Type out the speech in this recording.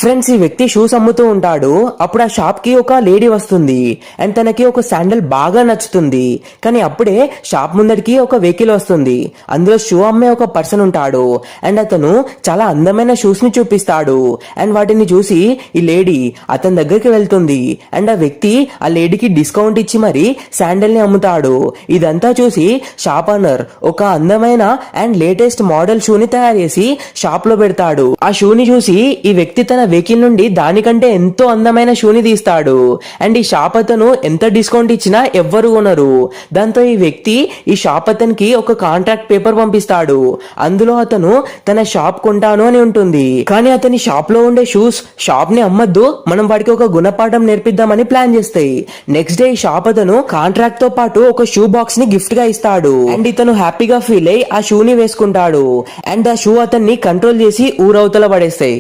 Friends, ఈ వ్యక్తి shoes అమ్ముతూ ఉంటాడు. అప్పుడు ఆ షాప్ కి ఒక లేడీ వస్తుంది అండ్ తనకి ఒక శాండల్ బాగా నచ్చుతుంది. కానీ అప్పుడే షాప్ ముందరికి ఒక వెహికల్ వస్తుంది. అందులో షూ అమ్మే ఒక పర్సన్ ఉంటాడు అండ్ అతను చాలా అందమైన షూస్ ని చూపిస్తాడు. అండ్ వాటిని చూసి ఈ లేడీ అతని దగ్గరికి వెళ్తుంది అండ్ ఆ వ్యక్తి ఆ లేడీకి డిస్కౌంట్ ఇచ్చి మరి శాండల్ ని అమ్ముతాడు. ఇదంతా చూసి షాప్ ఓనర్ ఒక అందమైన అండ్ లేటెస్ట్ మోడల్ షూ ని తయారు చేసి షాప్ లో పెడతాడు. ఆ షూ ని చూసి ఈ వ్యక్తి తన వెహికల్ నుండి దానికంటే ఎంతో అందమైన షూని తీస్తాడు. అండ్ ఈ షాప్ అతను ఎంత డిస్కౌంట్ ఇచ్చినా ఎవ్వరు కొనరు. దాంతో ఈ వ్యక్తి ఈ షాప్ అతనికి ఒక కాంట్రాక్ట్ పేపర్ పంపిస్తాడు. అందులో అతను తన షాప్ కొంటాను అని ఉంటుంది. కానీ అతని షాప్ లో ఉండే షూస్ షాప్ ని అమ్మద్దు, మనం వాడికి ఒక గుణపాఠం నేర్పిద్దామని ప్లాన్ చేస్తాయి. నెక్స్ట్ డే ఈ షాప్ అతను కాంట్రాక్ట్ తో పాటు ఒక షూ బాక్స్ ని గిఫ్ట్ గా ఇస్తాడు. అండ్ ఇతను హ్యాపీగా ఫీల్ అయ్యి ఆ షూని వేసుకుంటాడు. అండ్ ఆ షూ అతన్ని కంట్రోల్ చేసి ఊరవతల పడేస్తాయి.